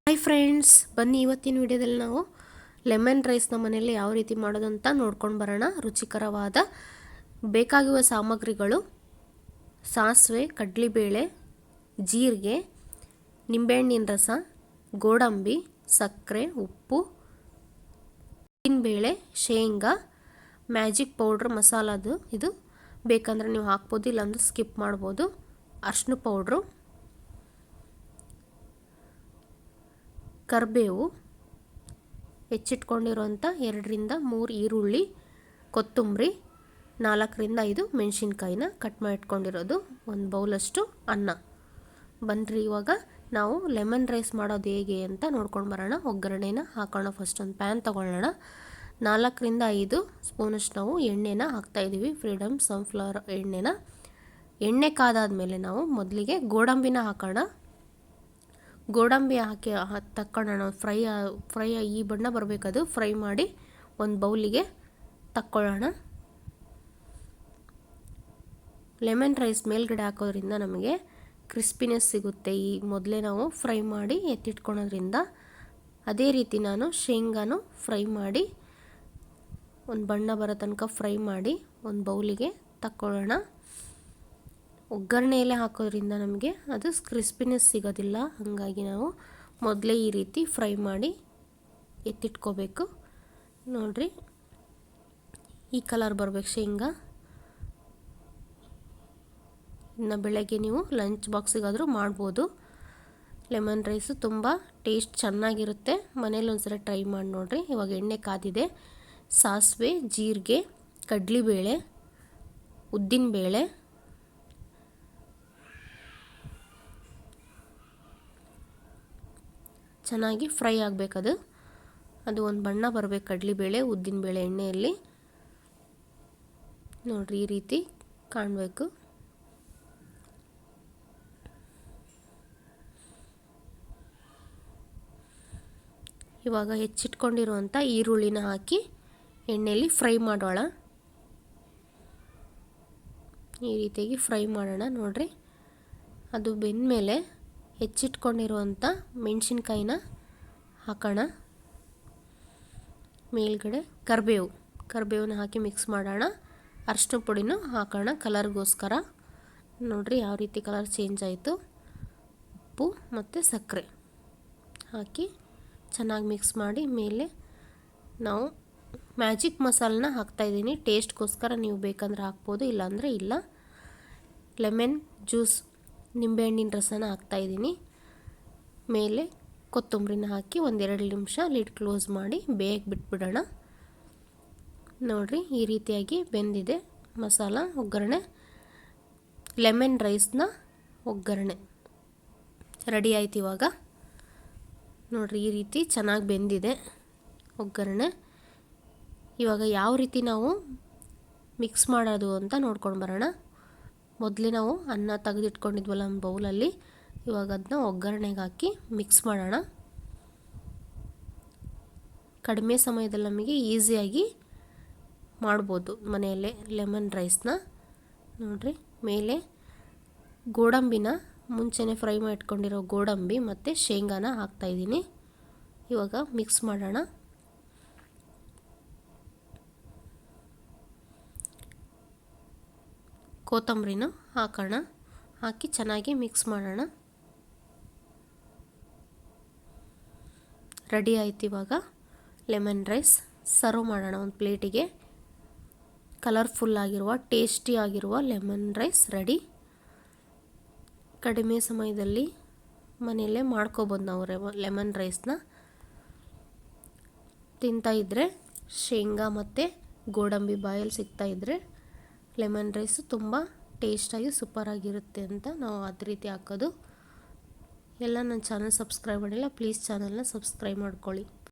Hi friends, ಬನ್ನಿ ಇವತ್ತಿನ ವಿಡಿಯೋದಲ್ಲಿ ನಾವು ಲೆಮನ್ ರೈಸ್ನ ಮನೆಯಲ್ಲಿ ಯಾವ ರೀತಿ ಮಾಡೋದು ಅಂತ ನೋಡ್ಕೊಂಡು ಬರೋಣ. ರುಚಿಕರವಾದ ಬೇಕಾಗುವ ಸಾಮಗ್ರಿಗಳು: ಸಾಸಿವೆ, ಕಡಲೆಬೇಳೆ, ಜೀರಿಗೆ, ನಿಂಬೆಹಣ್ಣಿನ ರಸ, ಗೋಡಂಬಿ, ಸಕ್ಕರೆ, ಉಪ್ಪು, ಬೇಳೆ, ಶೇಂಗಾ, ಮ್ಯಾಜಿಕ್ ಪೌಡ್ರ್ ಮಸಾಲದು. ಇದು ಬೇಕಂದ್ರೆ ನೀವು ಹಾಕ್ಬೋದು, ಇಲ್ಲಾಂದ್ರೆ ಸ್ಕಿಪ್ ಮಾಡ್ಬೋದು. ಅರಿಶಿನ ಪೌಡ್ರು, ಕರಿಬೇವು, ಹೆಚ್ಚಿಟ್ಕೊಂಡಿರೋಂಥ 2-3 ಈರುಳ್ಳಿ, ಕೊತ್ತಂಬರಿ, 4-5 ಮೆಣಸಿನ್ಕಾಯಿನ ಕಟ್ ಮಾಡಿಟ್ಕೊಂಡಿರೋದು, ಒಂದು ಬೌಲಷ್ಟು ಅನ್ನ. ಬನ್ನಿರಿ ಇವಾಗ ನಾವು ಲೆಮನ್ ರೈಸ್ ಮಾಡೋದು ಹೇಗೆ ಅಂತ ನೋಡ್ಕೊಂಡು ಬರೋಣ. ಒಗ್ಗರಣೆನ ಹಾಕೋಣ. ಫಸ್ಟ್ ಒಂದು ಪ್ಯಾನ್ ತೊಗೊಳ್ಳೋಣ. 4-5 ಸ್ಪೂನಷ್ಟು ನಾವು ಎಣ್ಣೆನ ಹಾಕ್ತಾಯಿದ್ದೀವಿ. ಫ್ರೀಡಮ್ ಸನ್ಫ್ಲವರ್ ಎಣ್ಣೆನ. ಎಣ್ಣೆ ಕಾದಾದಮೇಲೆ ನಾವು ಮೊದಲಿಗೆ ಗೋಡಂಬಿನ ಹಾಕೋಣ. ಗೋಡಂಬಿ ಹಾಕಿ ತಕ್ಕೊಳ್ಳೋಣ. ಫ್ರೈ ಈ ಬಣ್ಣ ಬರಬೇಕದು. ಫ್ರೈ ಮಾಡಿ ಒಂದು ಬೌಲಿಗೆ ತಕ್ಕೊಳ್ಳೋಣ. ಲೆಮನ್ ರೈಸ್ ಮೇಲ್ಗಡೆ ಹಾಕೋದ್ರಿಂದ ನಮಗೆ ಕ್ರಿಸ್ಪಿನೆಸ್ ಸಿಗುತ್ತೆ. ಈ ಮೊದಲೇ ನಾವು ಫ್ರೈ ಮಾಡಿ ಎತ್ತಿಟ್ಕೊಳೋದ್ರಿಂದ. ಅದೇ ರೀತಿ ನಾನು ಶೇಂಗಾನು ಫ್ರೈ ಮಾಡಿ ಒಂದು ಬಣ್ಣ ಬರೋ ತನಕ ಫ್ರೈ ಮಾಡಿ ಒಂದು ಬೌಲಿಗೆ ತಕ್ಕೊಳ್ಳೋಣ. ಒಗ್ಗರಣೆಯಲ್ಲೇ ಹಾಕೋದ್ರಿಂದ ನಮಗೆ ಅದು ಕ್ರಿಸ್ಪಿನೆಸ್ ಸಿಗೋದಿಲ್ಲ. ಹಾಗಾಗಿ ನಾವು ಮೊದಲೇ ಈ ರೀತಿ ಫ್ರೈ ಮಾಡಿ ಎತ್ತಿಟ್ಕೋಬೇಕು. ನೋಡಿರಿ, ಈ ಕಲರ್ ಬರಬೇಕು ಶೇಂಗಾ. ಇನ್ನು ಬೆಳಗ್ಗೆ ನೀವು ಲಂಚ್ ಬಾಕ್ಸಿಗಾದರೂ ಮಾಡ್ಬೋದು. ಲೆಮನ್ ರೈಸು ತುಂಬ ಟೇಸ್ಟ್ ಚೆನ್ನಾಗಿರುತ್ತೆ. ಮನೇಲಿ ಒಂದ್ಸಲ ಟ್ರೈ ಮಾಡಿ ನೋಡಿರಿ. ಇವಾಗ ಎಣ್ಣೆ ಕಾದಿದೆ. ಸಾಸಿವೆ, ಜೀರಿಗೆ, ಕಡಲೆಬೇಳೆ, ಉದ್ದಿನಬೇಳೆ, ಚೆನ್ನಾಗಿ ಫ್ರೈ ಆಗಬೇಕದು. ಅದು ಒಂದು ಬಣ್ಣ ಬರಬೇಕು. ಕಡಲೆಬೇಳೆ, ಉದ್ದಿನಬೇಳೆ ಎಣ್ಣೆಯಲ್ಲಿ ನೋಡಿರಿ, ಈ ರೀತಿ ಕಾಣಬೇಕು. ಇವಾಗ ಹೆಚ್ಚಿಟ್ಕೊಂಡಿರುವಂಥ ಈರುಳ್ಳಿನ ಹಾಕಿ ಎಣ್ಣೆಯಲ್ಲಿ ಫ್ರೈ ಮಾಡೋಣ. ಈ ರೀತಿಯಾಗಿ ಫ್ರೈ ಮಾಡೋಣ. ನೋಡಿರಿ, ಅದು ಬೆಂದಮೇಲೆ ಹೆಚ್ಚಿಟ್ಕೊಂಡಿರುವಂಥ ಮೆಣಸಿನ್ಕಾಯಿನ ಹಾಕೋಣ. ಮೇಲ್ಗಡೆ ಕರಿಬೇವನ್ನ ಹಾಕಿ ಮಿಕ್ಸ್ ಮಾಡೋಣ. ಅರಿಶಿನ ಪುಡಿನೂ ಹಾಕೋಣ ಕಲರ್ಗೋಸ್ಕರ. ನೋಡಿರಿ ಯಾವ ರೀತಿ ಕಲರ್ ಚೇಂಜ್ ಆಯಿತು. ಉಪ್ಪು ಮತ್ತು ಸಕ್ಕರೆ ಹಾಕಿ ಚೆನ್ನಾಗಿ ಮಿಕ್ಸ್ ಮಾಡಿ ಮೇಲೆ ನಾವು ಮ್ಯಾಜಿಕ್ ಮಸಾಲನ ಹಾಕ್ತಾಯಿದ್ದೀನಿ. ಟೇಸ್ಟ್ಗೋಸ್ಕರ ನೀವು ಬೇಕಂದ್ರೆ ಹಾಕ್ಬೋದು, ಇಲ್ಲಾಂದರೆ ಇಲ್ಲ. ಲೆಮನ್ ಜ್ಯೂಸ್, ನಿಂಬೆಹಣ್ಣಿನ ರಸನ ಹಾಕ್ತಾಯಿದ್ದೀನಿ. ಮೇಲೆ ಕೊತ್ತಂಬರಿನ ಹಾಕಿ 1-2 ನಿಮಿಷ ಲಿಡ್ ಕ್ಲೋಸ್ ಮಾಡಿ ಬೇಯಕ್ಕೆ ಬಿಟ್ಬಿಡೋಣ. ನೋಡಿರಿ, ಈ ರೀತಿಯಾಗಿ ಬೆಂದಿದೆ ಮಸಾಲ ಒಗ್ಗರಣೆ. ಲೆಮನ್ ರೈಸ್ನ ಒಗ್ಗರಣೆ ರೆಡಿ ಆಯ್ತು. ಇವಾಗ ನೋಡಿರಿ, ಈ ರೀತಿ ಚೆನ್ನಾಗಿ ಬೆಂದಿದೆ ಒಗ್ಗರಣೆ. ಇವಾಗ ಯಾವ ರೀತಿ ನಾವು ಮಿಕ್ಸ್ ಮಾಡೋದು ಅಂತ ನೋಡ್ಕೊಂಡು ಬರೋಣ. ಮೊದಲೇ ನಾವು ಅನ್ನ ತೆಗೆದಿಟ್ಕೊಂಡಿದ್ವಲ್ಲ ಒಂದು ಬೌಲಲ್ಲಿ, ಇವಾಗ ಅದನ್ನ ಒಗ್ಗರಣೆಗೆ ಹಾಕಿ ಮಿಕ್ಸ್ ಮಾಡೋಣ. ಕಡಿಮೆ ಸಮಯದಲ್ಲಿ ನಮಗೆ ಈಸಿಯಾಗಿ ಮಾಡ್ಬೋದು ಮನೆಯಲ್ಲೇ ಲೆಮನ್ ರೈಸ್ನ. ನೋಡಿರಿ, ಮೇಲೆ ಗೋಡಂಬಿನ ಮುಂಚೆನೇ ಫ್ರೈ ಮಾಡಿಟ್ಕೊಂಡಿರೋ ಗೋಡಂಬಿ ಮತ್ತು ಶೇಂಗಾನ ಹಾಕ್ತಾಯಿದ್ದೀನಿ. ಇವಾಗ ಮಿಕ್ಸ್ ಮಾಡೋಣ. ಕೊತ್ತಂಬರಿನ ಹಾಕೋಣ. ಹಾಕಿ ಚೆನ್ನಾಗಿ ಮಿಕ್ಸ್ ಮಾಡೋಣ. ರೆಡಿ ಆಯ್ತು. ಇವಾಗ ಲೆಮನ್ ರೈಸ್ ಸರ್ವ್ ಮಾಡೋಣ ಒಂದು ಪ್ಲೇಟಿಗೆ. ಕಲರ್ಫುಲ್ ಆಗಿರುವ, ಟೇಸ್ಟಿ ಆಗಿರುವ ಲೆಮನ್ ರೈಸ್ ರೆಡಿ. ಕಡಿಮೆ ಸಮಯದಲ್ಲಿ ಮನೆಯಲ್ಲೇ ಮಾಡ್ಕೊಬೋದು ನಾವು ಲೆಮನ್ ರೈಸ್ನ. ತಿಂತಾಯಿದ್ರೆ ಶೇಂಗಾ ಮತ್ತು ಗೋಡಂಬಿ ಬಾಯಲ್ಲಿ ಸಿಗ್ತಾಯಿದ್ರೆ ಲೆಮನ್ ರೈಸು ತುಂಬ ಟೇಸ್ಟಾಗಿ ಸೂಪರಾಗಿರುತ್ತೆ ಅಂತ ನಾವು ಅದೇ ರೀತಿ ಹಾಕೋದು. ಎಲ್ಲ ನನ್ನ ಚಾನಲ್ ಸಬ್ಸ್ಕ್ರೈಬ್ ಮಾಡಿಲ್ಲ, ಪ್ಲೀಸ್ ಚಾನಲ್ನ ಸಬ್ಸ್ಕ್ರೈಬ್ ಮಾಡ್ಕೊಳ್ಳಿ.